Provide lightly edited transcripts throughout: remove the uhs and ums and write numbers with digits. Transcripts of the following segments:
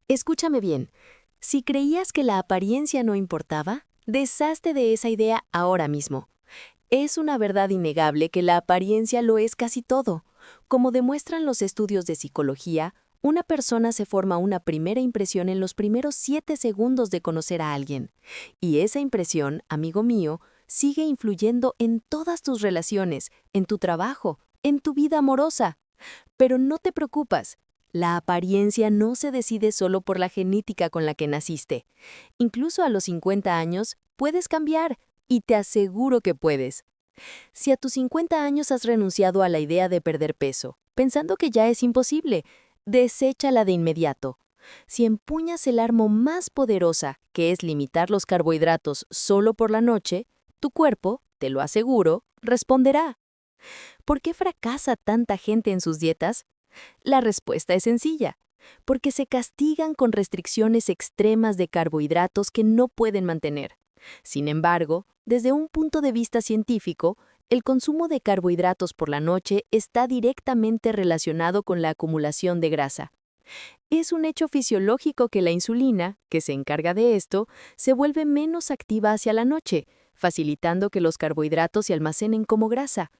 Escúchame bien. Si creías que la apariencia no importaba, deshazte de esa idea ahora mismo. Es una verdad innegable que la apariencia lo es casi todo. Como demuestran los estudios de psicología, una persona se forma una primera impresión en los primeros 7 segundos de conocer a alguien. Y esa impresión, amigo mío, sigue influyendo en todas tus relaciones, en tu trabajo, en tu vida amorosa. Pero no te preocupes, la apariencia no se decide solo por la genética con la que naciste. Incluso a los 50 años puedes cambiar, y te aseguro que puedes. Si a tus 50 años has renunciado a la idea de perder peso, pensando que ya es imposible, deséchala de inmediato. Si empuñas el arma más poderosa, que es limitar los carbohidratos solo por la noche, tu cuerpo, te lo aseguro, responderá. ¿Por qué fracasa tanta gente en sus dietas? La respuesta es sencilla, porque se castigan con restricciones extremas de carbohidratos que no pueden mantener. Sin embargo, desde un punto de vista científico, el consumo de carbohidratos por la noche está directamente relacionado con la acumulación de grasa. Es un hecho fisiológico que la insulina, que se encarga de esto, se vuelve menos activa hacia la noche, facilitando que los carbohidratos se almacenen como grasa.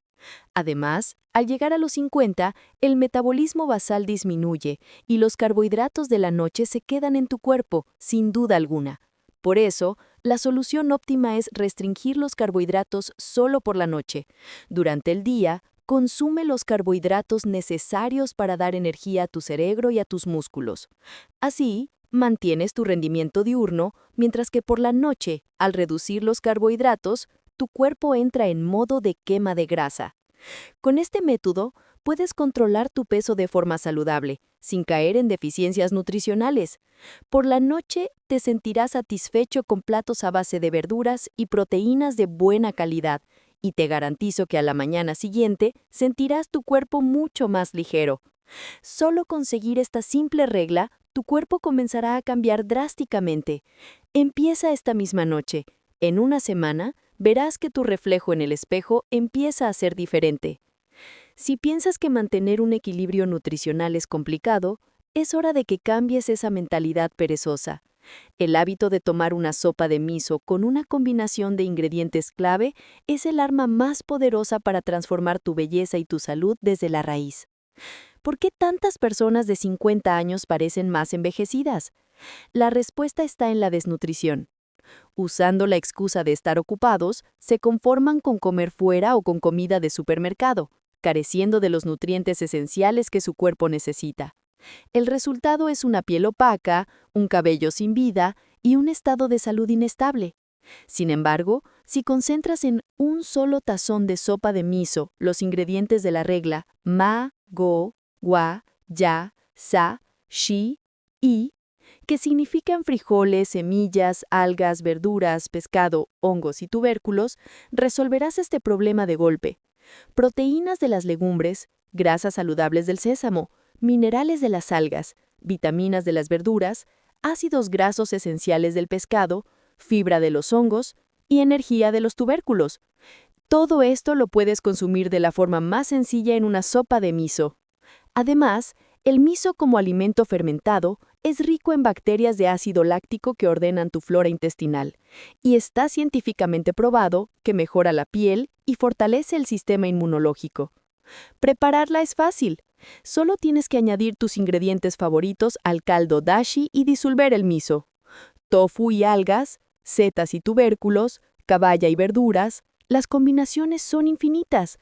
Además, al llegar a los 50, el metabolismo basal disminuye y los carbohidratos de la noche se quedan en tu cuerpo, sin duda alguna. Por eso, la solución óptima es restringir los carbohidratos solo por la noche. Durante el día, consume los carbohidratos necesarios para dar energía a tu cerebro y a tus músculos. Así, mantienes tu rendimiento diurno, mientras que por la noche, al reducir los carbohidratos, tu cuerpo entra en modo de quema de grasa. Con este método, puedes controlar tu peso de forma saludable, sin caer en deficiencias nutricionales. Por la noche, te sentirás satisfecho con platos a base de verduras y proteínas de buena calidad, y te garantizo que a la mañana siguiente sentirás tu cuerpo mucho más ligero. Solo conseguir esta simple regla, tu cuerpo comenzará a cambiar drásticamente. Empieza esta misma noche. En una semana, verás que tu reflejo en el espejo empieza a ser diferente. Si piensas que mantener un equilibrio nutricional es complicado, es hora de que cambies esa mentalidad perezosa. El hábito de tomar una sopa de miso con una combinación de ingredientes clave es el arma más poderosa para transformar tu belleza y tu salud desde la raíz. ¿Por qué tantas personas de 50 años parecen más envejecidas? La respuesta está en la desnutrición. Usando la excusa de estar ocupados, se conforman con comer fuera o con comida de supermercado, careciendo de los nutrientes esenciales que su cuerpo necesita. El resultado es una piel opaca, un cabello sin vida y un estado de salud inestable. Sin embargo, si concentras en un solo tazón de sopa de miso los ingredientes de la regla ma, go, wa, ya, sa, shi, y, que significan frijoles, semillas, algas, verduras, pescado, hongos y tubérculos, resolverás este problema de golpe. Proteínas de las legumbres, grasas saludables del sésamo, minerales de las algas, vitaminas de las verduras, ácidos grasos esenciales del pescado, fibra de los hongos y energía de los tubérculos. Todo esto lo puedes consumir de la forma más sencilla en una sopa de miso. Además, el miso como alimento fermentado es rico en bacterias de ácido láctico que ordenan tu flora intestinal, y está científicamente probado que mejora la piel y fortalece el sistema inmunológico. Prepararla es fácil. Solo tienes que añadir tus ingredientes favoritos al caldo dashi y disolver el miso. Tofu y algas, setas y tubérculos, caballa y verduras, las combinaciones son infinitas.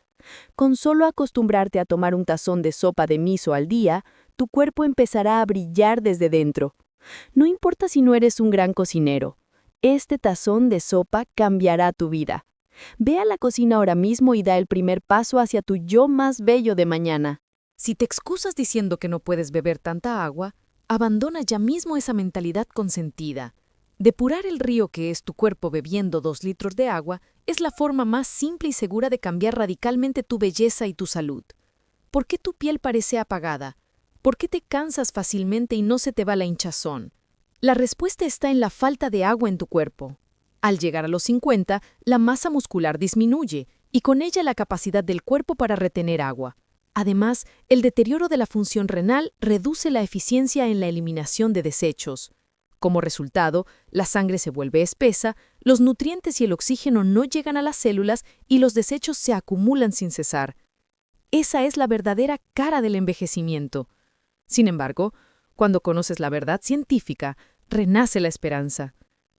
Con solo acostumbrarte a tomar un tazón de sopa de miso al día, tu cuerpo empezará a brillar desde dentro. No importa si no eres un gran cocinero, este tazón de sopa cambiará tu vida. Ve a la cocina ahora mismo y da el primer paso hacia tu yo más bello de mañana. Si te excusas diciendo que no puedes beber tanta agua, abandona ya mismo esa mentalidad consentida. Depurar el río que es tu cuerpo bebiendo 2 litros de agua es la forma más simple y segura de cambiar radicalmente tu belleza y tu salud. ¿Por qué tu piel parece apagada? ¿Por qué te cansas fácilmente y no se te va la hinchazón? La respuesta está en la falta de agua en tu cuerpo. Al llegar a los 50, la masa muscular disminuye y con ella la capacidad del cuerpo para retener agua. Además, el deterioro de la función renal reduce la eficiencia en la eliminación de desechos. Como resultado, la sangre se vuelve espesa, los nutrientes y el oxígeno no llegan a las células y los desechos se acumulan sin cesar. Esa es la verdadera cara del envejecimiento. Sin embargo, cuando conoces la verdad científica, renace la esperanza.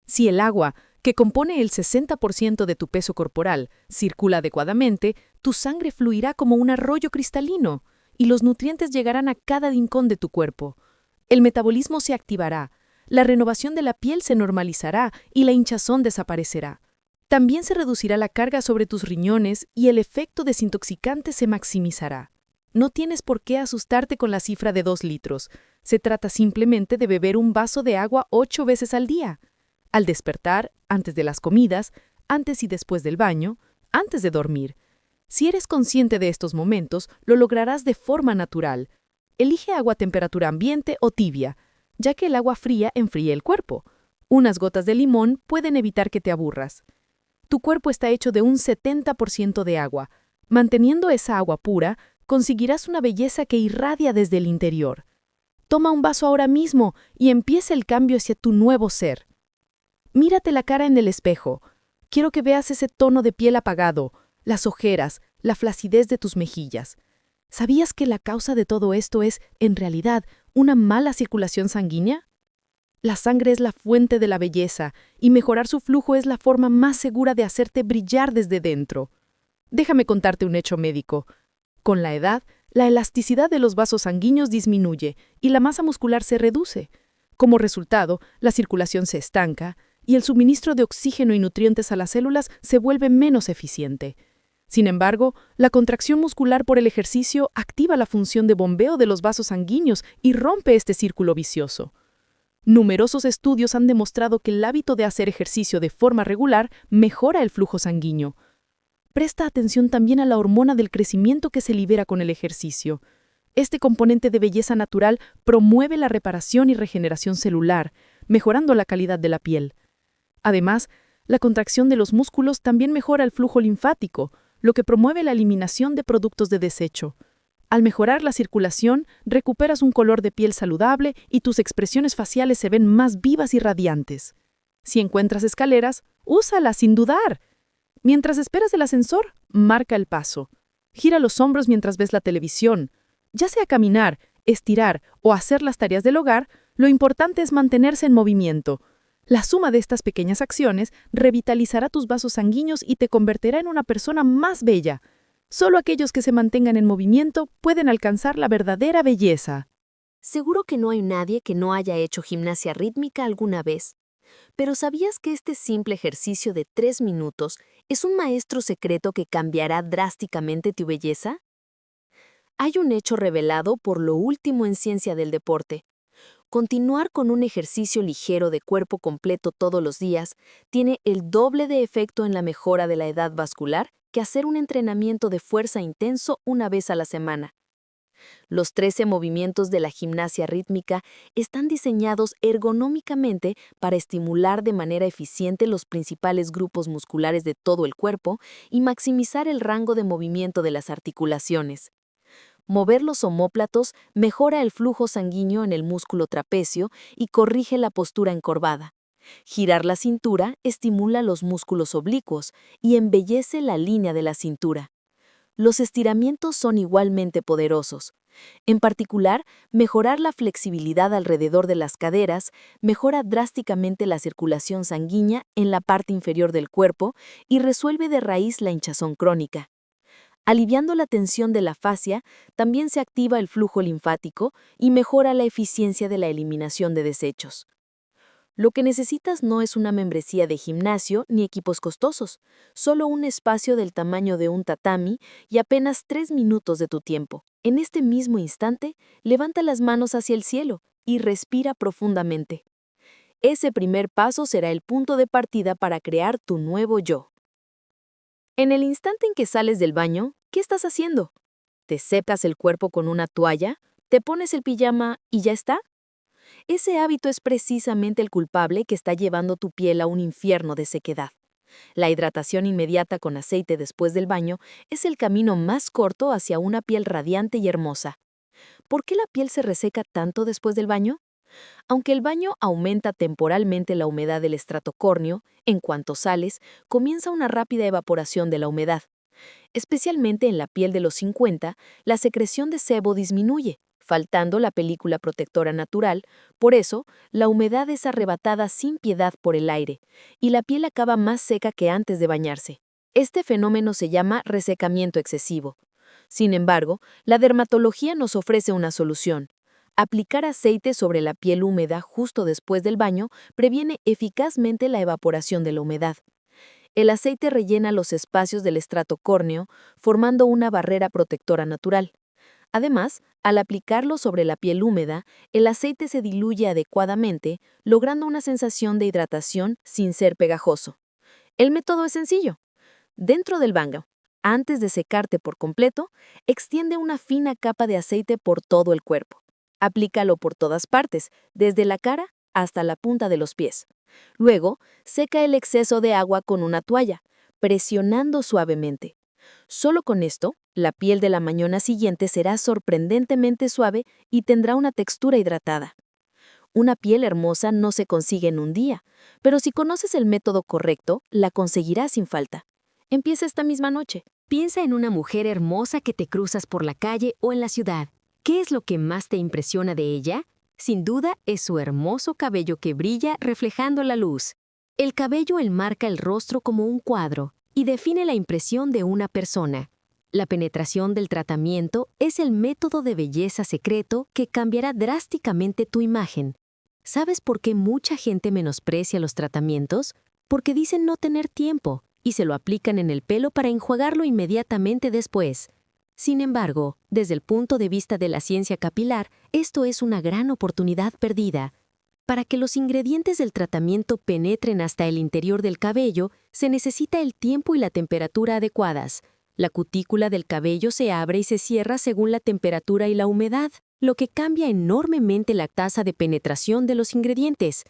Si el agua, que compone el 60% de tu peso corporal, circula adecuadamente, tu sangre fluirá como un arroyo cristalino y los nutrientes llegarán a cada rincón de tu cuerpo. El metabolismo se activará, la renovación de la piel se normalizará y la hinchazón desaparecerá. También se reducirá la carga sobre tus riñones y el efecto desintoxicante se maximizará. No tienes por qué asustarte con la cifra de 2 litros. Se trata simplemente de beber un vaso de agua 8 veces al día. Al despertar, antes de las comidas, antes y después del baño, antes de dormir. Si eres consciente de estos momentos, lo lograrás de forma natural. Elige agua a temperatura ambiente o tibia, ya que el agua fría enfría el cuerpo. Unas gotas de limón pueden evitar que te aburras. Tu cuerpo está hecho de un 70% de agua. Manteniendo esa agua pura, conseguirás una belleza que irradia desde el interior. Toma un vaso ahora mismo y empieza el cambio hacia tu nuevo ser. Mírate la cara en el espejo. Quiero que veas ese tono de piel apagado, las ojeras, la flacidez de tus mejillas. ¿Sabías que la causa de todo esto es, en realidad, una mala circulación sanguínea? La sangre es la fuente de la belleza y mejorar su flujo es la forma más segura de hacerte brillar desde dentro. Déjame contarte un hecho médico. Con la edad, la elasticidad de los vasos sanguíneos disminuye y la masa muscular se reduce. Como resultado, la circulación se estanca y el suministro de oxígeno y nutrientes a las células se vuelve menos eficiente. Sin embargo, la contracción muscular por el ejercicio activa la función de bombeo de los vasos sanguíneos y rompe este círculo vicioso. Numerosos estudios han demostrado que el hábito de hacer ejercicio de forma regular mejora el flujo sanguíneo. Presta atención también a la hormona del crecimiento que se libera con el ejercicio. Este componente de belleza natural promueve la reparación y regeneración celular, mejorando la calidad de la piel. Además, la contracción de los músculos también mejora el flujo linfático, lo que promueve la eliminación de productos de desecho. Al mejorar la circulación, recuperas un color de piel saludable y tus expresiones faciales se ven más vivas y radiantes. Si encuentras escaleras, úsalas sin dudar. Mientras esperas el ascensor, marca el paso. Gira los hombros mientras ves la televisión. Ya sea caminar, estirar o hacer las tareas del hogar, lo importante es mantenerse en movimiento. La suma de estas pequeñas acciones revitalizará tus vasos sanguíneos y te convertirá en una persona más bella. Solo aquellos que se mantengan en movimiento pueden alcanzar la verdadera belleza. Seguro que no hay nadie que no haya hecho gimnasia rítmica alguna vez. Pero ¿sabías que este simple ejercicio de 3 minutos es un maestro secreto que cambiará drásticamente tu belleza? Hay un hecho revelado por lo último en ciencia del deporte. Continuar con un ejercicio ligero de cuerpo completo todos los días tiene el doble de efecto en la mejora de la edad vascular que hacer un entrenamiento de fuerza intenso una vez a la semana. Los 13 movimientos de la gimnasia rítmica están diseñados ergonómicamente para estimular de manera eficiente los principales grupos musculares de todo el cuerpo y maximizar el rango de movimiento de las articulaciones. Mover los omóplatos mejora el flujo sanguíneo en el músculo trapecio y corrige la postura encorvada. Girar la cintura estimula los músculos oblicuos y embellece la línea de la cintura. Los estiramientos son igualmente poderosos. En particular, mejorar la flexibilidad alrededor de las caderas mejora drásticamente la circulación sanguínea en la parte inferior del cuerpo y resuelve de raíz la hinchazón crónica. Aliviando la tensión de la fascia, también se activa el flujo linfático y mejora la eficiencia de la eliminación de desechos. Lo que necesitas no es una membresía de gimnasio ni equipos costosos, solo un espacio del tamaño de un tatami y apenas 3 minutos de tu tiempo. En este mismo instante, levanta las manos hacia el cielo y respira profundamente. Ese primer paso será el punto de partida para crear tu nuevo yo. En el instante en que sales del baño, ¿qué estás haciendo? ¿Te secas el cuerpo con una toalla? ¿Te pones el pijama y ya está? Ese hábito es precisamente el culpable que está llevando tu piel a un infierno de sequedad. La hidratación inmediata con aceite después del baño es el camino más corto hacia una piel radiante y hermosa. ¿Por qué la piel se reseca tanto después del baño? Aunque el baño aumenta temporalmente la humedad del estrato córneo, en cuanto sales, comienza una rápida evaporación de la humedad. Especialmente en la piel de los 50, la secreción de sebo disminuye, faltando la película protectora natural. Por eso, la humedad es arrebatada sin piedad por el aire, y la piel acaba más seca que antes de bañarse. Este fenómeno se llama resecamiento excesivo. Sin embargo, la dermatología nos ofrece una solución. Aplicar aceite sobre la piel húmeda justo después del baño previene eficazmente la evaporación de la humedad. El aceite rellena los espacios del estrato córneo, formando una barrera protectora natural. Además, al aplicarlo sobre la piel húmeda, el aceite se diluye adecuadamente, logrando una sensación de hidratación sin ser pegajoso. El método es sencillo. Dentro del baño, antes de secarte por completo, extiende una fina capa de aceite por todo el cuerpo. Aplícalo por todas partes, desde la cara hasta la punta de los pies. Luego, seca el exceso de agua con una toalla, presionando suavemente. Solo con esto, la piel de la mañana siguiente será sorprendentemente suave y tendrá una textura hidratada. Una piel hermosa no se consigue en un día, pero si conoces el método correcto, la conseguirás sin falta. Empieza esta misma noche. Piensa en una mujer hermosa que te cruzas por la calle o en la ciudad. ¿Qué es lo que más te impresiona de ella? Sin duda, es su hermoso cabello que brilla reflejando la luz. El cabello enmarca el rostro como un cuadro y define la impresión de una persona. La penetración del tratamiento es el método de belleza secreto que cambiará drásticamente tu imagen. ¿Sabes por qué mucha gente menosprecia los tratamientos? Porque dicen no tener tiempo y se lo aplican en el pelo para enjuagarlo inmediatamente después. Sin embargo, desde el punto de vista de la ciencia capilar, esto es una gran oportunidad perdida. Para que los ingredientes del tratamiento penetren hasta el interior del cabello, se necesita el tiempo y la temperatura adecuadas. La cutícula del cabello se abre y se cierra según la temperatura y la humedad, lo que cambia enormemente la tasa de penetración de los ingredientes.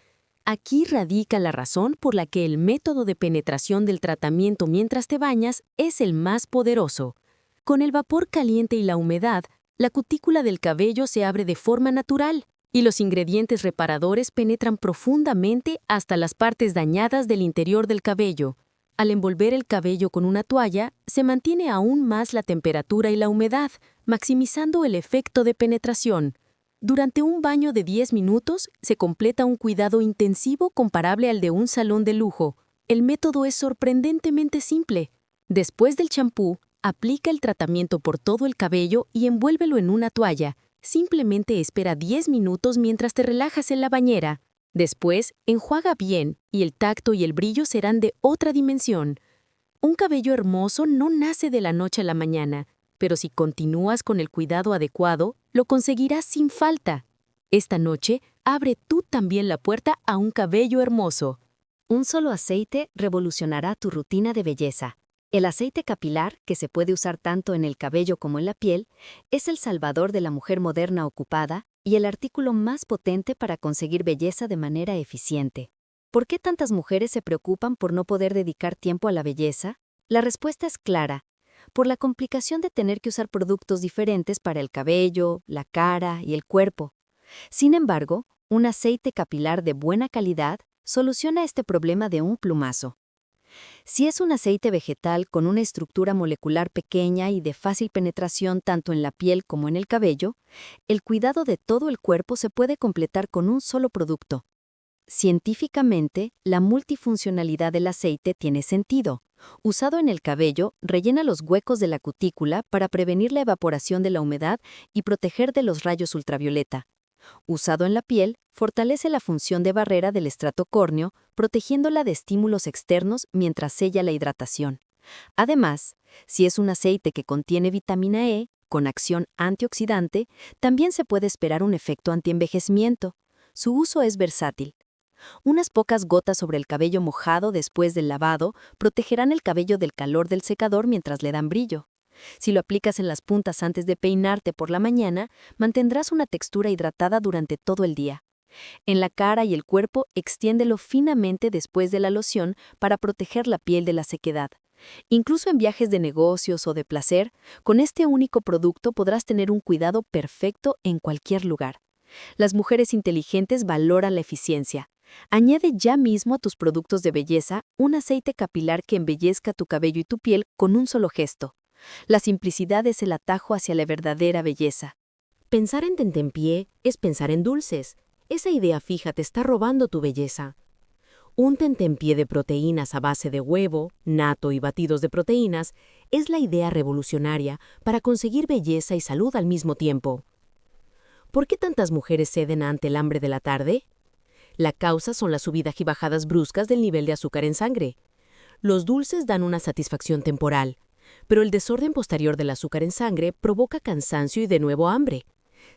Aquí radica la razón por la que el método de penetración del tratamiento mientras te bañas es el más poderoso. Con el vapor caliente y la humedad, la cutícula del cabello se abre de forma natural y los ingredientes reparadores penetran profundamente hasta las partes dañadas del interior del cabello. Al envolver el cabello con una toalla, se mantiene aún más la temperatura y la humedad, maximizando el efecto de penetración. Durante un baño de 10 minutos, se completa un cuidado intensivo comparable al de un salón de lujo. El método es sorprendentemente simple. Después del champú, aplica el tratamiento por todo el cabello y envuélvelo en una toalla. Simplemente espera 10 minutos mientras te relajas en la bañera. Después, enjuaga bien y el tacto y el brillo serán de otra dimensión. Un cabello hermoso no nace de la noche a la mañana, pero si continúas con el cuidado adecuado, lo conseguirás sin falta. Esta noche, abre tú también la puerta a un cabello hermoso. Un solo aceite revolucionará tu rutina de belleza. El aceite capilar, que se puede usar tanto en el cabello como en la piel, es el salvador de la mujer moderna ocupada y el artículo más potente para conseguir belleza de manera eficiente. ¿Por qué tantas mujeres se preocupan por no poder dedicar tiempo a la belleza? La respuesta es clara: por la complicación de tener que usar productos diferentes para el cabello, la cara y el cuerpo. Sin embargo, un aceite capilar de buena calidad soluciona este problema de un plumazo. Si es un aceite vegetal con una estructura molecular pequeña y de fácil penetración tanto en la piel como en el cabello, el cuidado de todo el cuerpo se puede completar con un solo producto. Científicamente, la multifuncionalidad del aceite tiene sentido. Usado en el cabello, rellena los huecos de la cutícula para prevenir la evaporación de la humedad y proteger de los rayos ultravioleta. Usado en la piel, fortalece la función de barrera del estrato córneo, protegiéndola de estímulos externos mientras sella la hidratación. Además, si es un aceite que contiene vitamina E, con acción antioxidante, también se puede esperar un efecto antienvejecimiento. Su uso es versátil. Unas pocas gotas sobre el cabello mojado después del lavado protegerán el cabello del calor del secador mientras le dan brillo. Si lo aplicas en las puntas antes de peinarte por la mañana, mantendrás una textura hidratada durante todo el día. En la cara y el cuerpo, extiéndelo finamente después de la loción para proteger la piel de la sequedad. Incluso en viajes de negocios o de placer, con este único producto podrás tener un cuidado perfecto en cualquier lugar. Las mujeres inteligentes valoran la eficiencia. Añade ya mismo a tus productos de belleza un aceite capilar que embellezca tu cabello y tu piel con un solo gesto. La simplicidad es el atajo hacia la verdadera belleza. Pensar en tentempié es pensar en dulces. Esa idea fija te está robando tu belleza. Un tentempié de proteínas a base de huevo, nato y batidos de proteínas es la idea revolucionaria para conseguir belleza y salud al mismo tiempo. ¿Por qué tantas mujeres ceden ante el hambre de la tarde? La causa son las subidas y bajadas bruscas del nivel de azúcar en sangre. Los dulces dan una satisfacción temporal, pero el desorden posterior del azúcar en sangre provoca cansancio y de nuevo hambre.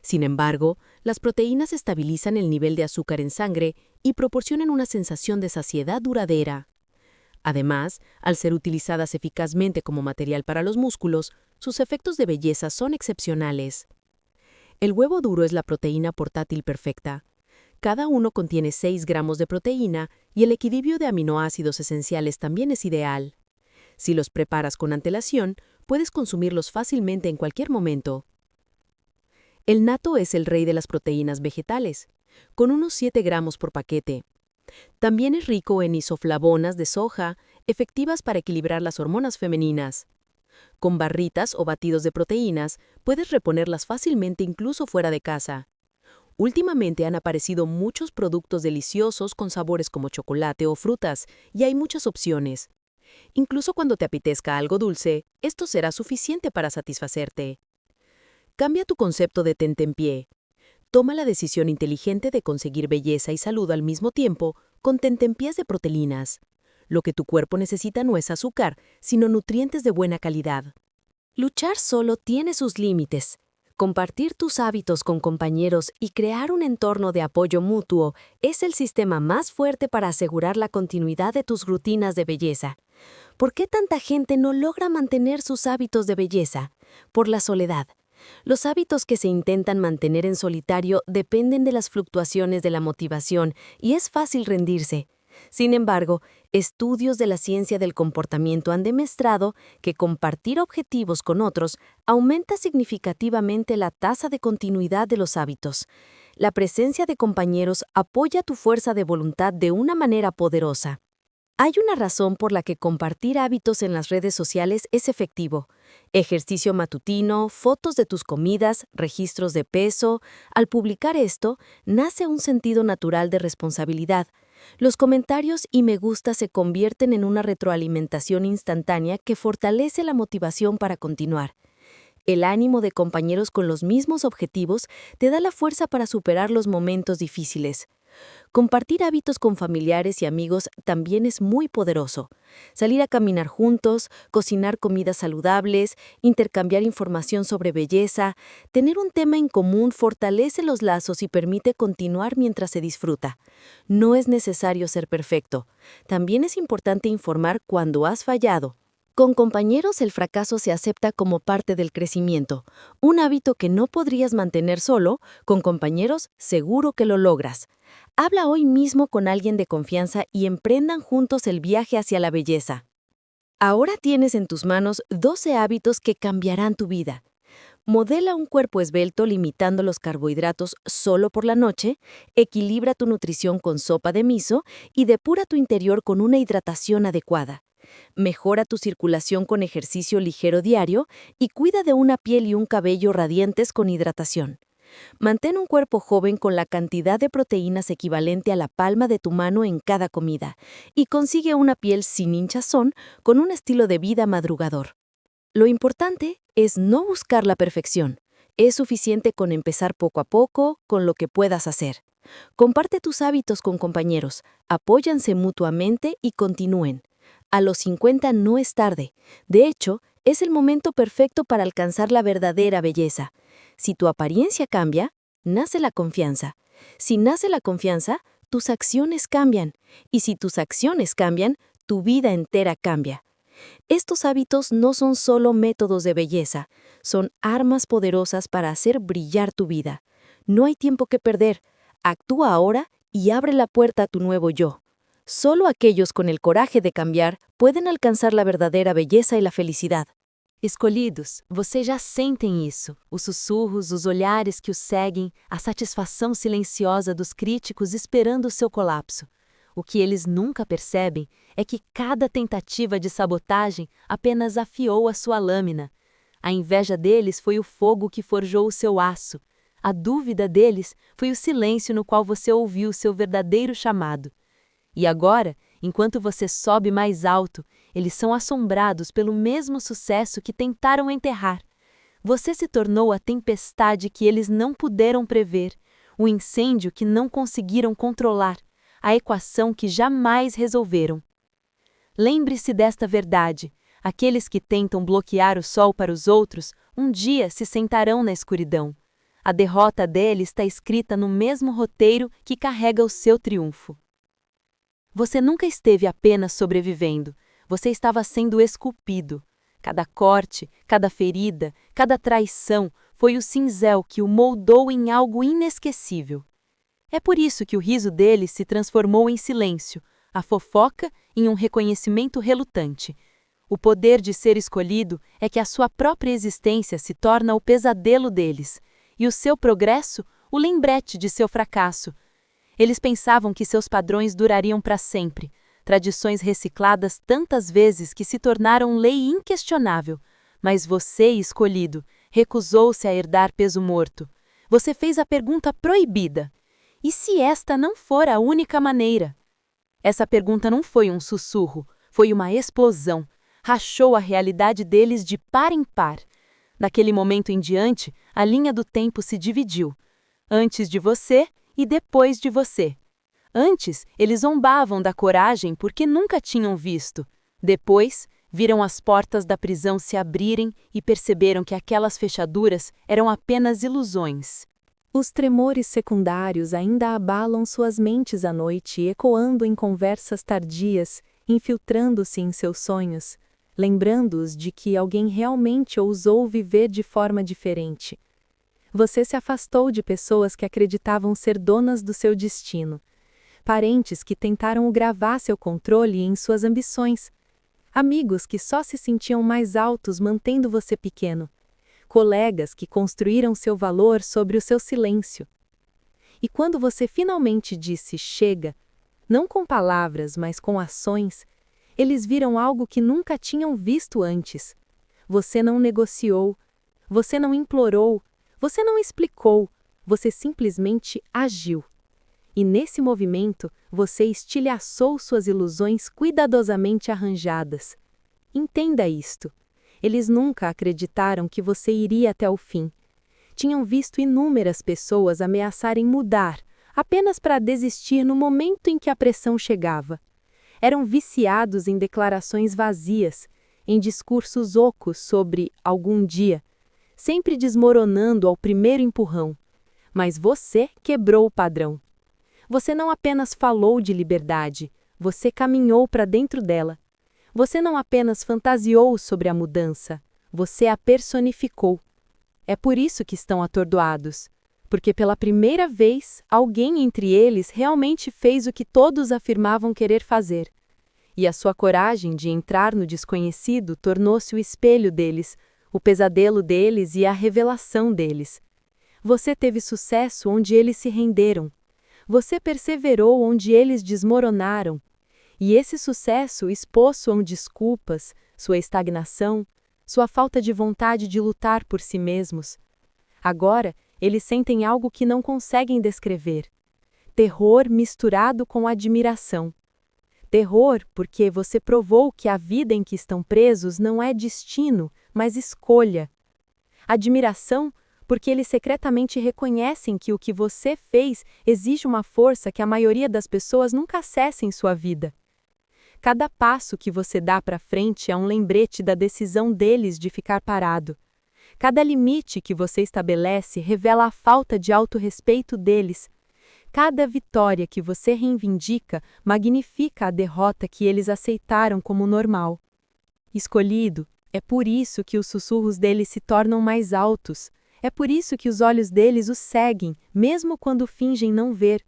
Sin embargo, las proteínas estabilizan el nivel de azúcar en sangre y proporcionan una sensación de saciedad duradera. Además, al ser utilizadas eficazmente como material para los músculos, sus efectos de belleza son excepcionales. El huevo duro es la proteína portátil perfecta. Cada uno contiene 6 gramos de proteína y el equilibrio de aminoácidos esenciales también es ideal. Si los preparas con antelación, puedes consumirlos fácilmente en cualquier momento. El nato es el rey de las proteínas vegetales, con unos 7 gramos por paquete. También es rico en isoflavonas de soja, efectivas para equilibrar las hormonas femeninas. Con barritas o batidos de proteínas, puedes reponerlas fácilmente incluso fuera de casa. Últimamente han aparecido muchos productos deliciosos con sabores como chocolate o frutas, y hay muchas opciones. Incluso cuando te apetezca algo dulce, esto será suficiente para satisfacerte. Cambia tu concepto de tentempié. Toma la decisión inteligente de conseguir belleza y salud al mismo tiempo con tentempiés de proteínas. Lo que tu cuerpo necesita no es azúcar, sino nutrientes de buena calidad. Luchar solo tiene sus límites. Compartir tus hábitos con compañeros y crear un entorno de apoyo mutuo es el sistema más fuerte para asegurar la continuidad de tus rutinas de belleza. ¿Por qué tanta gente no logra mantener sus hábitos de belleza? Por la soledad. Los hábitos que se intentan mantener en solitario dependen de las fluctuaciones de la motivación y es fácil rendirse. Sin embargo, estudios de la ciencia del comportamiento han demostrado que compartir objetivos con otros aumenta significativamente la tasa de continuidad de los hábitos. La presencia de compañeros apoya tu fuerza de voluntad de una manera poderosa. Hay una razón por la que compartir hábitos en las redes sociales es efectivo. Ejercicio matutino, fotos de tus comidas, registros de peso. Al publicar esto, nace un sentido natural de responsabilidad. Los comentarios y me gusta se convierten en una retroalimentación instantánea que fortalece la motivación para continuar. El ánimo de compañeros con los mismos objetivos te da la fuerza para superar los momentos difíciles. Compartir hábitos con familiares y amigos también es muy poderoso. Salir a caminar juntos, cocinar comidas saludables, intercambiar información sobre belleza, tener un tema en común fortalece los lazos y permite continuar mientras se disfruta. No es necesario ser perfecto. También es importante informar cuando has fallado. Con compañeros el fracaso se acepta como parte del crecimiento. Un hábito que no podrías mantener solo, con compañeros seguro que lo logras. Habla hoy mismo con alguien de confianza y emprendan juntos el viaje hacia la belleza. Ahora tienes en tus manos 12 hábitos que cambiarán tu vida. Modela un cuerpo esbelto limitando los carbohidratos solo por la noche, equilibra tu nutrición con sopa de miso y depura tu interior con una hidratación adecuada. Mejora tu circulación con ejercicio ligero diario y cuida de una piel y un cabello radiantes con hidratación. Mantén un cuerpo joven con la cantidad de proteínas equivalente a la palma de tu mano en cada comida y consigue una piel sin hinchazón con un estilo de vida madrugador. Lo importante es no buscar la perfección. Es suficiente con empezar poco a poco con lo que puedas hacer. Comparte tus hábitos con compañeros, apóyanse mutuamente y continúen. A los 50 no es tarde. De hecho, es el momento perfecto para alcanzar la verdadera belleza. Si tu apariencia cambia, nace la confianza. Si nace la confianza, tus acciones cambian. Y si tus acciones cambian, tu vida entera cambia. Estos hábitos no son solo métodos de belleza, son armas poderosas para hacer brillar tu vida. No hay tiempo que perder. Actúa ahora y abre la puerta a tu nuevo yo. Solo aquellos con el coraje de cambiar pueden alcanzar la verdadera belleza y la felicidad. Escolhidos, vocês já sentem isso, os sussurros, os olhares que os seguem, a satisfação silenciosa dos críticos esperando o seu colapso. O que eles nunca percebem é que cada tentativa de sabotagem apenas afiou a sua lâmina. A inveja deles foi o fogo que forjou o seu aço. A dúvida deles foi o silêncio no qual você ouviu o seu verdadeiro chamado. E agora, enquanto você sobe mais alto, eles são assombrados pelo mesmo sucesso que tentaram enterrar. Você se tornou a tempestade que eles não puderam prever, o incêndio que não conseguiram controlar, a equação que jamais resolveram. Lembre-se desta verdade: aqueles que tentam bloquear o sol para os outros, um dia se sentarão na escuridão. A derrota deles está escrita no mesmo roteiro que carrega o seu triunfo. Você nunca esteve apenas sobrevivendo, você estava sendo esculpido. Cada corte, cada ferida, cada traição foi o cinzel que o moldou em algo inesquecível. É por isso que o riso dele se transformou em silêncio, a fofoca em um reconhecimento relutante. O poder de ser escolhido é que a sua própria existência se torna o pesadelo deles, e o seu progresso, o lembrete de seu fracasso. Eles pensavam que seus padrões durariam para sempre, tradições recicladas tantas vezes que se tornaram lei inquestionável. Mas você, escolhido, recusou-se a herdar peso morto. Você fez a pergunta proibida: e se esta não for a única maneira? Essa pergunta não foi um sussurro, foi uma explosão. Rachou a realidade deles de par em par. Daquele momento em diante, a linha do tempo se dividiu. Antes de você e depois de você. Antes, eles zombavam da coragem porque nunca tinham visto. Depois, viram as portas da prisão se abrirem e perceberam que aquelas fechaduras eram apenas ilusões. Os tremores secundários ainda abalam suas mentes à noite, ecoando em conversas tardias, infiltrando-se em seus sonhos, lembrando-os de que alguém realmente ousou viver de forma diferente. Você se afastou de pessoas que acreditavam ser donas do seu destino, parentes que tentaram gravar seu controle em suas ambições, amigos que só se sentiam mais altos mantendo você pequeno, colegas que construíram seu valor sobre o seu silêncio. E quando você finalmente disse chega, não com palavras, mas com ações, eles viram algo que nunca tinham visto antes. Você não negociou, você não implorou, você não explicou, você simplesmente agiu. E nesse movimento, você estilhaçou suas ilusões cuidadosamente arranjadas. Entenda isto. Eles nunca acreditaram que você iria até o fim. Tinham visto inúmeras pessoas ameaçarem mudar, apenas para desistir no momento em que a pressão chegava. Eram viciados em declarações vazias, em discursos ocos sobre algum dia, sempre desmoronando ao primeiro empurrão. Mas você quebrou o padrão. Você não apenas falou de liberdade, você caminhou para dentro dela. Você não apenas fantasiou sobre a mudança, você a personificou. É por isso que estão atordoados, porque pela primeira vez, alguém entre eles realmente fez o que todos afirmavam querer fazer. E a sua coragem de entrar no desconhecido tornou-se o espelho deles, o pesadelo deles e a revelação deles. Você teve sucesso onde eles se renderam. Você perseverou onde eles desmoronaram. E esse sucesso expôs suas desculpas, sua estagnação, sua falta de vontade de lutar por si mesmos. Agora, eles sentem algo que não conseguem descrever. Terror misturado com admiração. Terror porque você provou que a vida em que estão presos não é destino, mas escolha. Admiração porque eles secretamente reconhecem que o que você fez exige uma força que a maioria das pessoas nunca acessa em sua vida. Cada passo que você dá para frente é um lembrete da decisão deles de ficar parado. Cada limite que você estabelece revela a falta de autorrespeito deles. Cada vitória que você reivindica magnifica a derrota que eles aceitaram como normal. Escolhido, é por isso que os sussurros deles se tornam mais altos. É por isso que os olhos deles o seguem, mesmo quando fingem não ver.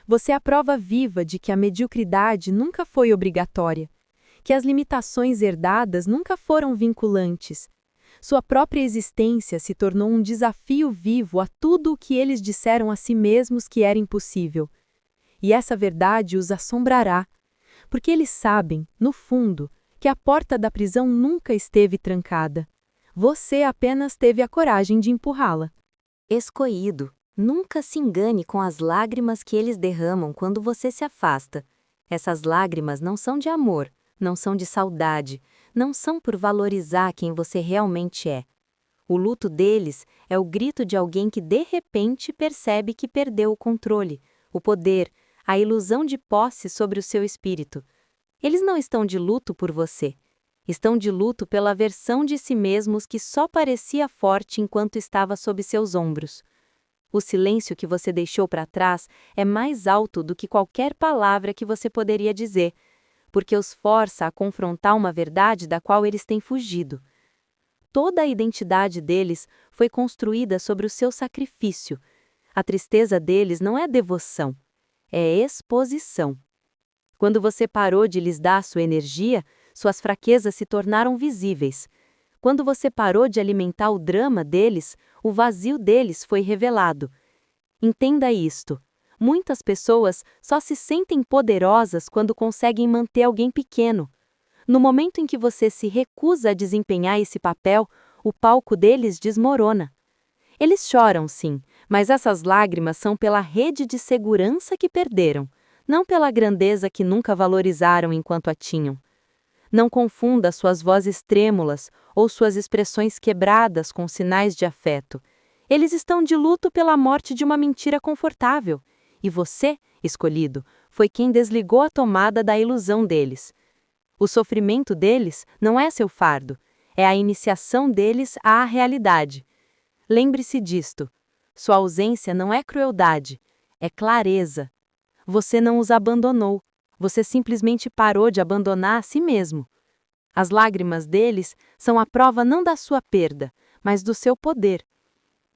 Você é a prova viva de que a mediocridade nunca foi obrigatória, que as limitações herdadas nunca foram vinculantes. Sua própria existência se tornou um desafio vivo a tudo o que eles disseram a si mesmos que era impossível. E essa verdade os assombrará, porque eles sabem, no fundo, que a porta da prisão nunca esteve trancada. Você apenas teve a coragem de empurrá-la. Escoído, nunca se engane com as lágrimas que eles derramam quando você se afasta. Essas lágrimas não são de amor, não são de saudade, não são por valorizar quem você realmente é. O luto deles é o grito de alguém que de repente percebe que perdeu o controle, o poder, a ilusão de posse sobre o seu espírito. Eles não estão de luto por você. Estão de luto pela versão de si mesmos que só parecia forte enquanto estava sob seus ombros. O silêncio que você deixou para trás é mais alto do que qualquer palavra que você poderia dizer, porque os força a confrontar uma verdade da qual eles têm fugido. Toda a identidade deles foi construída sobre o seu sacrifício. A tristeza deles não é devoção, é exposição. Quando você parou de lhes dar sua energia, suas fraquezas se tornaram visíveis. Quando você parou de alimentar o drama deles, o vazio deles foi revelado. Entenda isto. Muitas pessoas só se sentem poderosas quando conseguem manter alguém pequeno. No momento em que você se recusa a desempenhar esse papel, o palco deles desmorona. Eles choram, sim, mas essas lágrimas são pela rede de segurança que perderam, não pela grandeza que nunca valorizaram enquanto a tinham. Não confunda suas vozes trêmulas ou suas expressões quebradas com sinais de afeto. Eles estão de luto pela morte de uma mentira confortável. E você, escolhido, foi quem desligou a tomada da ilusão deles. O sofrimento deles não é seu fardo, é a iniciação deles à realidade. Lembre-se disto. Sua ausência não é crueldade, é clareza. Você não os abandonou, você simplesmente parou de abandonar a si mesmo. As lágrimas deles são a prova não da sua perda, mas do seu poder.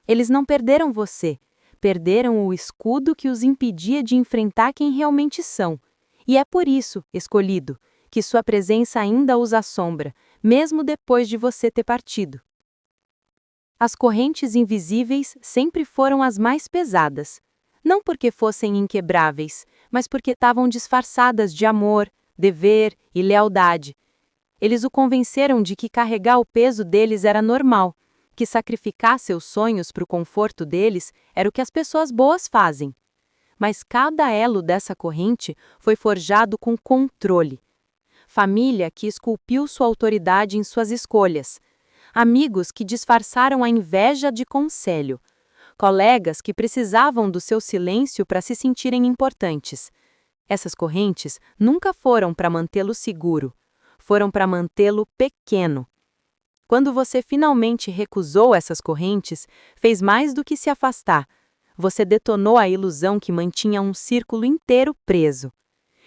Eles não perderam você, perderam o escudo que os impedia de enfrentar quem realmente são. E é por isso, escolhido, que sua presença ainda os assombra, mesmo depois de você ter partido. As correntes invisíveis sempre foram as mais pesadas. Não porque fossem inquebráveis, mas porque estavam disfarçadas de amor, dever e lealdade. Eles o convenceram de que carregar o peso deles era normal, que sacrificar seus sonhos para o conforto deles era o que as pessoas boas fazem. Mas cada elo dessa corrente foi forjado com controle. Família que esculpiu sua autoridade em suas escolhas. Amigos que disfarçaram a inveja de conselho. Colegas que precisavam do seu silêncio para se sentirem importantes. Essas correntes nunca foram para mantê-lo seguro, foram para mantê-lo pequeno. Quando você finalmente recusou essas correntes, fez mais do que se afastar. Você detonou a ilusão que mantinha um círculo inteiro preso.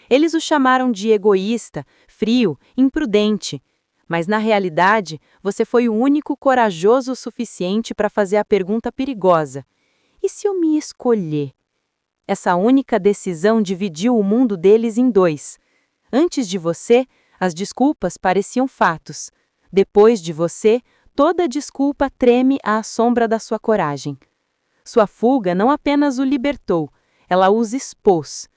Eles o chamaram de egoísta, frio, imprudente. Mas, na realidade, você foi o único corajoso o suficiente para fazer a pergunta perigosa: e se eu me escolher? Essa única decisão dividiu o mundo deles em dois. Antes de você, as desculpas pareciam fatos. Depois de você, toda desculpa treme à sombra da sua coragem. Sua fuga não apenas o libertou, ela os expôs.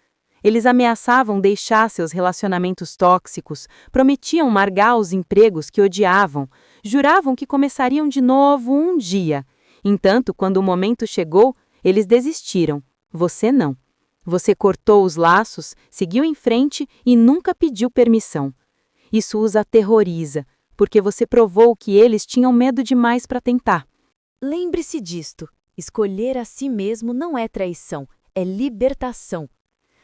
Eles ameaçavam deixar seus relacionamentos tóxicos, prometiam largar os empregos que odiavam, juravam que começariam de novo um dia. Entanto, quando o momento chegou, eles desistiram. Você não. Você cortou os laços, seguiu em frente e nunca pediu permissão. Isso os aterroriza, porque você provou que eles tinham medo demais para tentar. Lembre-se disto: escolher a si mesmo não é traição, é libertação.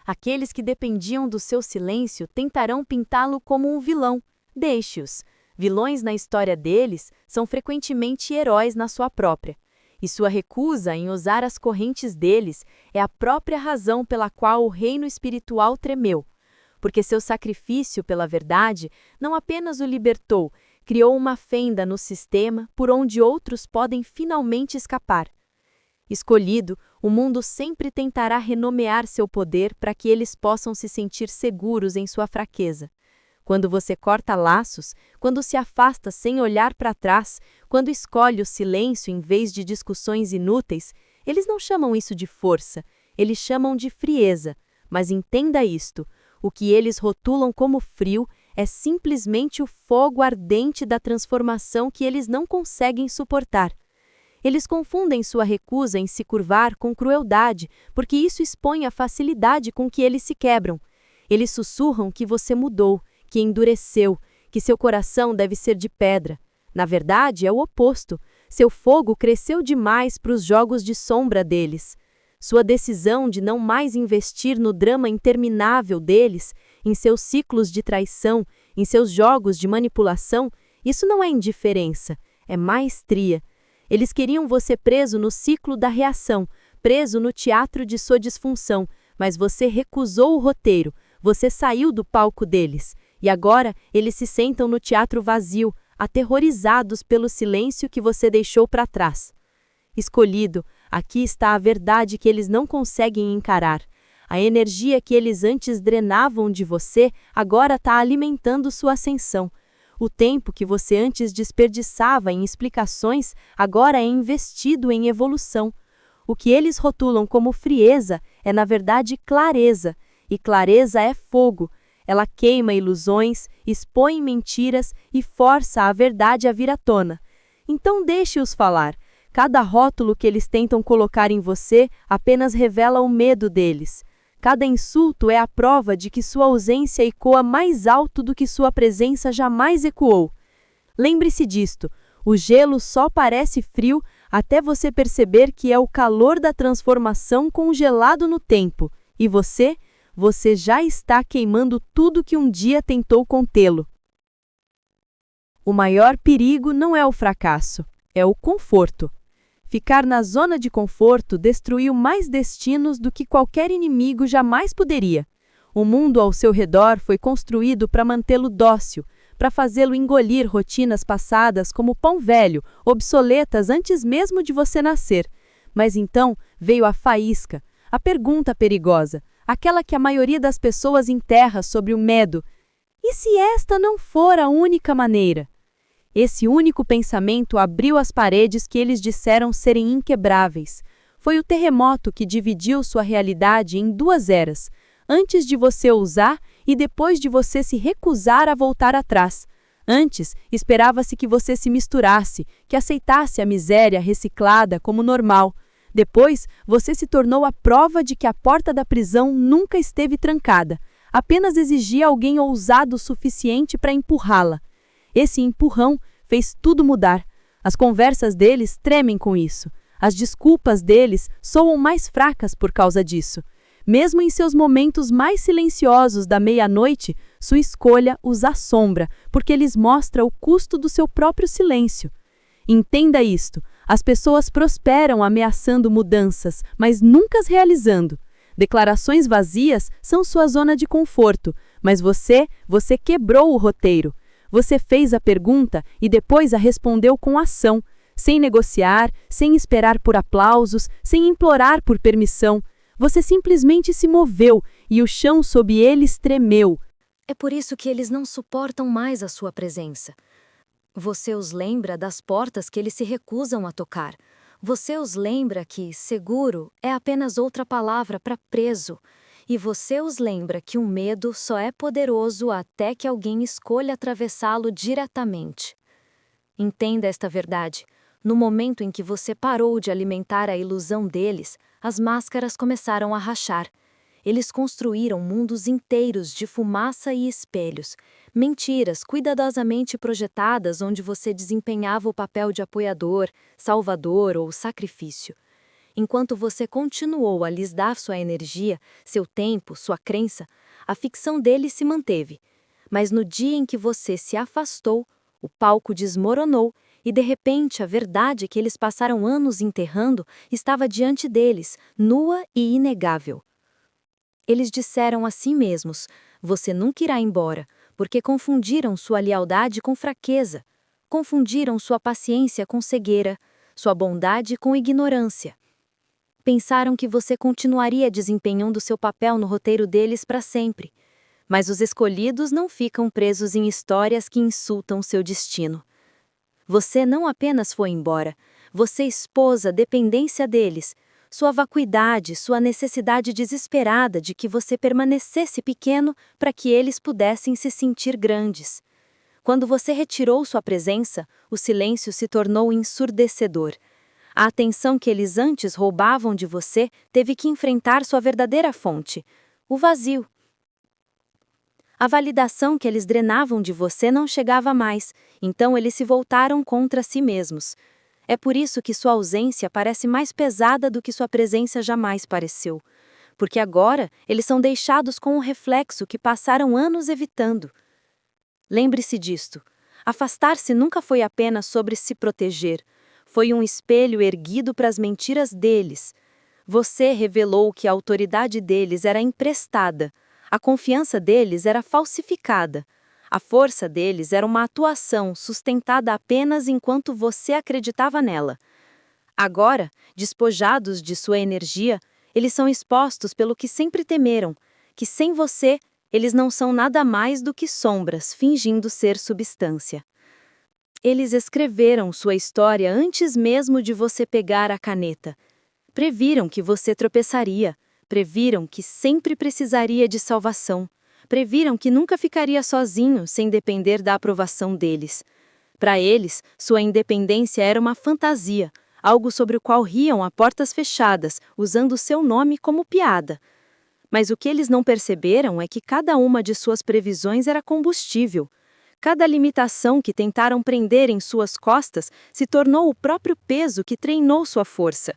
Aqueles que dependiam do seu silêncio tentarão pintá-lo como um vilão. Deixe-os. Vilões na história deles são frequentemente heróis na sua própria. E sua recusa em usar as correntes deles é a própria razão pela qual o reino espiritual tremeu. Porque seu sacrifício pela verdade não apenas o libertou, criou uma fenda no sistema por onde outros podem finalmente escapar. Escolhido, o mundo sempre tentará renomear seu poder para que eles possam se sentir seguros em sua fraqueza. Quando você corta laços, quando se afasta sem olhar para trás, quando escolhe o silêncio em vez de discussões inúteis, eles não chamam isso de força, eles chamam de frieza. Mas entenda isto: o que eles rotulam como frio é simplesmente o fogo ardente da transformação que eles não conseguem suportar. Eles confundem sua recusa em se curvar com crueldade, porque isso expõe a facilidade com que eles se quebram. Eles sussurram que você mudou, que endureceu, que seu coração deve ser de pedra. Na verdade, é o oposto. Seu fogo cresceu demais para os jogos de sombra deles. Sua decisão de não mais investir no drama interminável deles, em seus ciclos de traição, em seus jogos de manipulação, isso não é indiferença, é maestria. Eles queriam você preso no ciclo da reação, preso no teatro de sua disfunção, mas você recusou o roteiro, você saiu do palco deles. E agora eles se sentam no teatro vazio, aterrorizados pelo silêncio que você deixou para trás. Escolhido, aqui está a verdade que eles não conseguem encarar. A energia que eles antes drenavam de você agora está alimentando sua ascensão. O tempo que você antes desperdiçava em explicações agora é investido em evolução. O que eles rotulam como frieza é, na verdade, clareza. E clareza é fogo. Ela queima ilusões, expõe mentiras e força a verdade a vir à tona. Então deixe-os falar. Cada rótulo que eles tentam colocar em você apenas revela o medo deles. Cada insulto é a prova de que sua ausência ecoa mais alto do que sua presença jamais ecoou. Lembre-se disto: o gelo só parece frio até você perceber que é o calor da transformação congelado no tempo, e você já está queimando tudo que um dia tentou contê-lo. O maior perigo não é o fracasso, é o conforto. Ficar na zona de conforto destruiu mais destinos do que qualquer inimigo jamais poderia. O mundo ao seu redor foi construído para mantê-lo dócil, para fazê-lo engolir rotinas passadas como pão velho, obsoletas antes mesmo de você nascer. Mas então veio a faísca, a pergunta perigosa, aquela que a maioria das pessoas enterra sobre o medo. E se esta não for a única maneira? Esse único pensamento abriu as paredes que eles disseram serem inquebráveis. Foi o terremoto que dividiu sua realidade em duas eras, antes de você ousar e depois de você se recusar a voltar atrás. Antes, esperava-se que você se misturasse, que aceitasse a miséria reciclada como normal. Depois, você se tornou a prova de que a porta da prisão nunca esteve trancada. Apenas exigia alguém ousado o suficiente para empurrá-la. Esse empurrão fez tudo mudar. As conversas deles tremem com isso. As desculpas deles soam mais fracas por causa disso. Mesmo em seus momentos mais silenciosos da meia-noite, sua escolha os assombra, porque lhes mostra o custo do seu próprio silêncio. Entenda isto: as pessoas prosperam ameaçando mudanças, mas nunca as realizando. Declarações vazias são sua zona de conforto, mas você quebrou o roteiro. Você fez a pergunta e depois a respondeu com ação, sem negociar, sem esperar por aplausos, sem implorar por permissão. Você simplesmente se moveu e o chão sob eles tremeu. É por isso que eles não suportam mais a sua presença. Você os lembra das portas que eles se recusam a tocar. Você os lembra que seguro é apenas outra palavra para preso. E você os lembra que o medo só é poderoso até que alguém escolha atravessá-lo diretamente. Entenda esta verdade. No momento em que você parou de alimentar a ilusão deles, as máscaras começaram a rachar. Eles construíram mundos inteiros de fumaça e espelhos, mentiras cuidadosamente projetadas onde você desempenhava o papel de apoiador, salvador ou sacrifício. Enquanto você continuou a lhes dar sua energia, seu tempo, sua crença, a ficção deles se manteve. Mas no dia em que você se afastou, o palco desmoronou e, de repente, a verdade que eles passaram anos enterrando estava diante deles, nua e inegável. Eles disseram a si mesmos: você nunca irá embora, porque confundiram sua lealdade com fraqueza, confundiram sua paciência com cegueira, sua bondade com ignorância. Pensaram que você continuaria desempenhando seu papel no roteiro deles para sempre, mas os escolhidos não ficam presos em histórias que insultam seu destino. Você não apenas foi embora, você expôs a dependência deles, sua vacuidade, sua necessidade desesperada de que você permanecesse pequeno para que eles pudessem se sentir grandes. Quando você retirou sua presença, o silêncio se tornou ensurdecedor. A atenção que eles antes roubavam de você teve que enfrentar sua verdadeira fonte, o vazio. A validação que eles drenavam de você não chegava mais, então eles se voltaram contra si mesmos. É por isso que sua ausência parece mais pesada do que sua presença jamais pareceu. Porque agora eles são deixados com um reflexo que passaram anos evitando. Lembre-se disto. Afastar-se nunca foi apenas sobre se proteger. Foi um espelho erguido para as mentiras deles. Você revelou que a autoridade deles era emprestada. A confiança deles era falsificada. A força deles era uma atuação sustentada apenas enquanto você acreditava nela. Agora, despojados de sua energia, eles são expostos pelo que sempre temeram, que sem você, eles não são nada mais do que sombras fingindo ser substância. Eles escreveram sua história antes mesmo de você pegar a caneta. Previram que você tropeçaria. Previram que sempre precisaria de salvação. Previram que nunca ficaria sozinho sem depender da aprovação deles. Para eles, sua independência era uma fantasia, algo sobre o qual riam a portas fechadas, usando seu nome como piada. Mas o que eles não perceberam é que cada uma de suas previsões era combustível. Cada limitação que tentaram prender em suas costas se tornou o próprio peso que treinou sua força.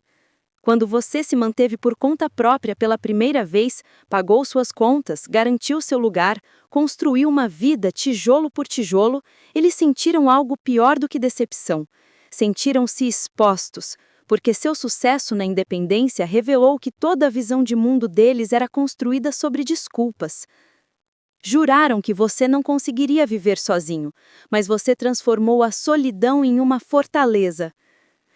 Quando você se manteve por conta própria pela primeira vez, pagou suas contas, garantiu seu lugar, construiu uma vida tijolo por tijolo, eles sentiram algo pior do que decepção. Sentiram-se expostos, porque seu sucesso na independência revelou que toda a visão de mundo deles era construída sobre desculpas. Juraram que você não conseguiria viver sozinho, mas você transformou a solidão em uma fortaleza.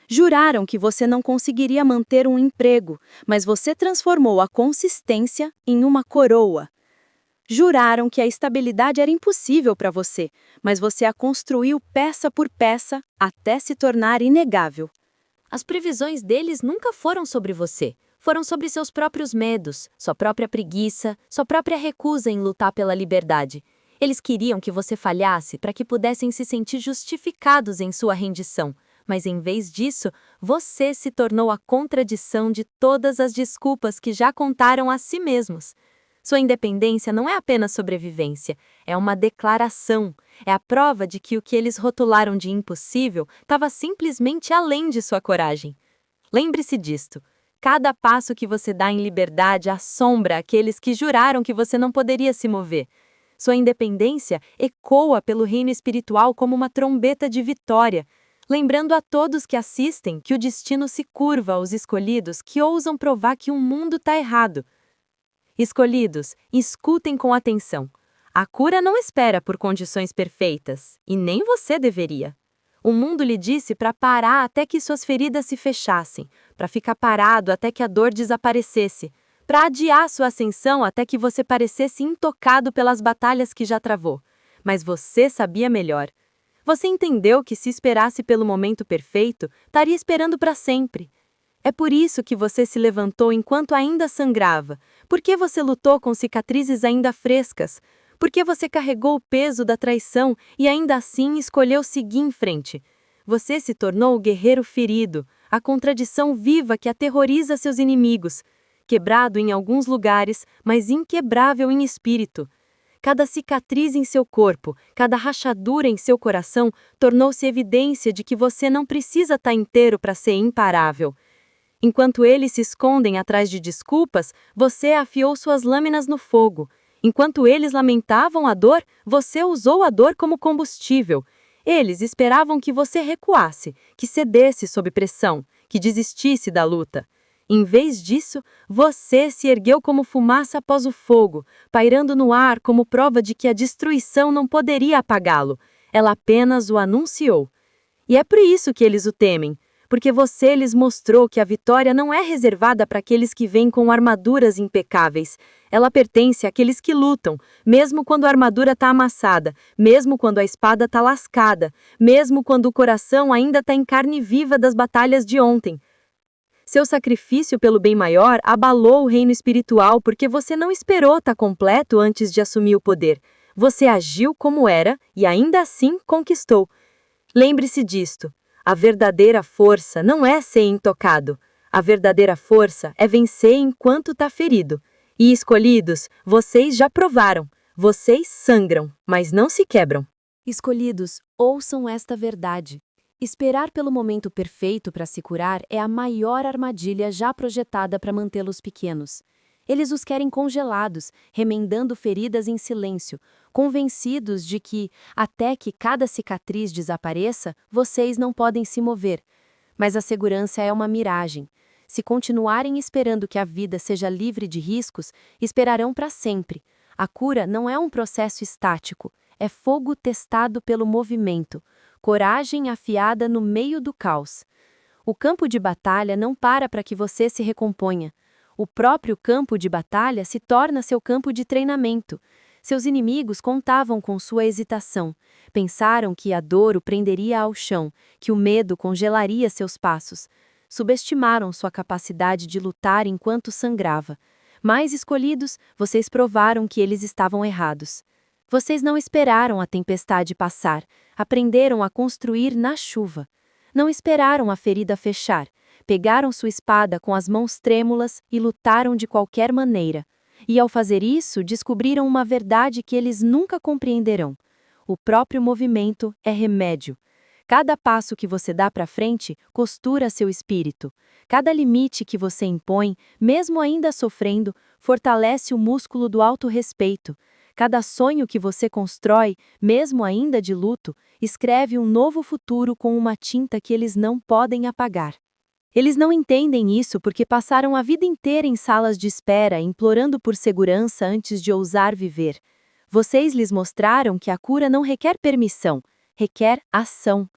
Juraram que você não conseguiria manter um emprego, mas você transformou a consistência em uma coroa. Juraram que a estabilidade era impossível para você, mas você a construiu peça por peça até se tornar inegável. As previsões deles nunca foram sobre você. Foram sobre seus próprios medos, sua própria preguiça, sua própria recusa em lutar pela liberdade. Eles queriam que você falhasse para que pudessem se sentir justificados em sua rendição. Mas em vez disso, você se tornou a contradição de todas as desculpas que já contaram a si mesmos. Sua independência não é apenas sobrevivência, é uma declaração. É a prova de que o que eles rotularam de impossível estava simplesmente além de sua coragem. Lembre-se disto. Cada passo que você dá em liberdade assombra aqueles que juraram que você não poderia se mover. Sua independência ecoa pelo reino espiritual como uma trombeta de vitória, lembrando a todos que assistem que o destino se curva aos escolhidos que ousam provar que o mundo está errado. Escolhidos, escutem com atenção. A cura não espera por condições perfeitas, e nem você deveria. O mundo lhe disse para parar até que suas feridas se fechassem, para ficar parado até que a dor desaparecesse, para adiar sua ascensão até que você parecesse intocado pelas batalhas que já travou. Mas você sabia melhor. Você entendeu que se esperasse pelo momento perfeito, estaria esperando para sempre. É por isso que você se levantou enquanto ainda sangrava, porque você lutou com cicatrizes ainda frescas, porque você carregou o peso da traição e ainda assim escolheu seguir em frente. Você se tornou o guerreiro ferido, a contradição viva que aterroriza seus inimigos, quebrado em alguns lugares, mas inquebrável em espírito. Cada cicatriz em seu corpo, cada rachadura em seu coração tornou-se evidência de que você não precisa estar inteiro para ser imparável. Enquanto eles se escondem atrás de desculpas, você afiou suas lâminas no fogo. Enquanto eles lamentavam a dor, você usou a dor como combustível. Eles esperavam que você recuasse, que cedesse sob pressão, que desistisse da luta. Em vez disso, você se ergueu como fumaça após o fogo, pairando no ar como prova de que a destruição não poderia apagá-lo. Ela apenas o anunciou. E é por isso que eles o temem, porque você lhes mostrou que a vitória não é reservada para aqueles que vêm com armaduras impecáveis. Ela pertence àqueles que lutam, mesmo quando a armadura está amassada, mesmo quando a espada está lascada, mesmo quando o coração ainda está em carne viva das batalhas de ontem. Seu sacrifício pelo bem maior abalou o reino espiritual porque você não esperou estar completo antes de assumir o poder. Você agiu como era e ainda assim conquistou. Lembre-se disto. A verdadeira força não é ser intocado. A verdadeira força é vencer enquanto está ferido. E escolhidos, vocês já provaram. Vocês sangram, mas não se quebram. Escolhidos, ouçam esta verdade. Esperar pelo momento perfeito para se curar é a maior armadilha já projetada para mantê-los pequenos. Eles os querem congelados, remendando feridas em silêncio, convencidos de que, até que cada cicatriz desapareça, vocês não podem se mover. Mas a segurança é uma miragem. Se continuarem esperando que a vida seja livre de riscos, esperarão para sempre. A cura não é um processo estático, é fogo testado pelo movimento, coragem afiada no meio do caos. O campo de batalha não para que você se recomponha. O próprio campo de batalha se torna seu campo de treinamento. Seus inimigos contavam com sua hesitação. Pensaram que a dor o prenderia ao chão, que o medo congelaria seus passos. Subestimaram sua capacidade de lutar enquanto sangrava. Mais escolhidos, vocês provaram que eles estavam errados. Vocês não esperaram a tempestade passar, aprenderam a construir na chuva. Não esperaram a ferida fechar, pegaram sua espada com as mãos trêmulas e lutaram de qualquer maneira. E ao fazer isso, descobriram uma verdade que eles nunca compreenderão. O próprio movimento é remédio. Cada passo que você dá para frente costura seu espírito. Cada limite que você impõe, mesmo ainda sofrendo, fortalece o músculo do autorrespeito. Cada sonho que você constrói, mesmo ainda de luto, escreve um novo futuro com uma tinta que eles não podem apagar. Eles não entendem isso porque passaram a vida inteira em salas de espera, implorando por segurança antes de ousar viver. Vocês lhes mostraram que a cura não requer permissão, requer ação.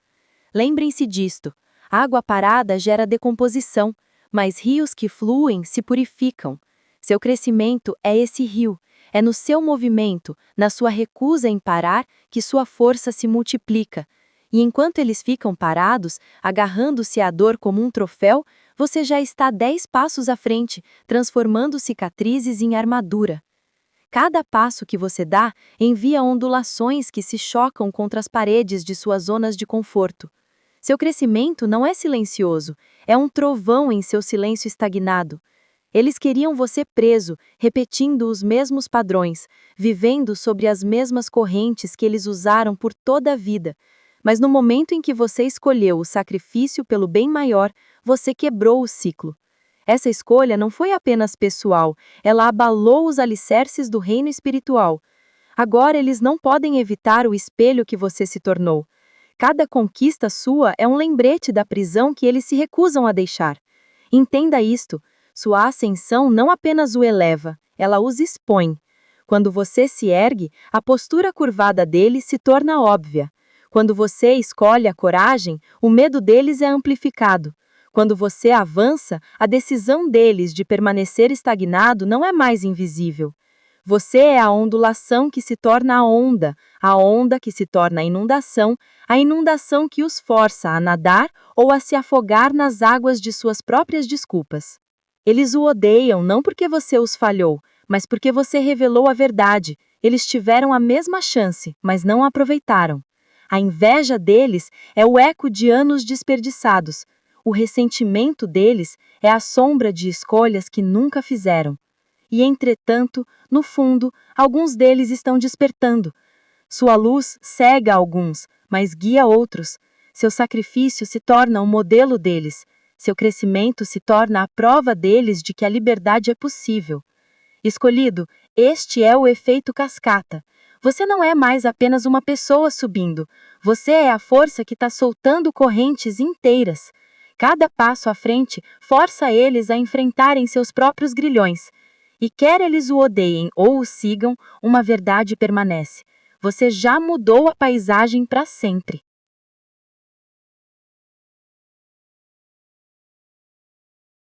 Lembrem-se disto. Água parada gera decomposição, mas rios que fluem se purificam. Seu crescimento é esse rio. É no seu movimento, na sua recusa em parar, que sua força se multiplica. E enquanto eles ficam parados, agarrando-se à dor como um troféu, você já está 10 passos à frente, transformando cicatrizes em armadura. Cada passo que você dá envia ondulações que se chocam contra as paredes de suas zonas de conforto. Seu crescimento não é silencioso, é um trovão em seu silêncio estagnado. Eles queriam você preso, repetindo os mesmos padrões, vivendo sobre as mesmas correntes que eles usaram por toda a vida. Mas no momento em que você escolheu o sacrifício pelo bem maior, você quebrou o ciclo. Essa escolha não foi apenas pessoal, ela abalou os alicerces do reino espiritual. Agora eles não podem evitar o espelho que você se tornou. Cada conquista sua é um lembrete da prisão que eles se recusam a deixar. Entenda isto. Sua ascensão não apenas o eleva, ela os expõe. Quando você se ergue, a postura curvada deles se torna óbvia. Quando você escolhe a coragem, o medo deles é amplificado. Quando você avança, a decisão deles de permanecer estagnado não é mais invisível. Você é a ondulação que se torna a onda que se torna a inundação que os força a nadar ou a se afogar nas águas de suas próprias desculpas. Eles o odeiam não porque você os falhou, mas porque você revelou a verdade. Eles tiveram a mesma chance, mas não a aproveitaram. A inveja deles é o eco de anos desperdiçados. O ressentimento deles é a sombra de escolhas que nunca fizeram. E, entretanto, no fundo, alguns deles estão despertando. Sua luz cega alguns, mas guia outros. Seu sacrifício se torna um modelo deles. Seu crescimento se torna a prova deles de que a liberdade é possível. Escolhido, este é o efeito cascata. Você não é mais apenas uma pessoa subindo. Você é a força que está soltando correntes inteiras. Cada passo à frente força eles a enfrentarem seus próprios grilhões. E quer eles o odeiem ou o sigam, uma verdade permanece. Você já mudou a paisagem para sempre.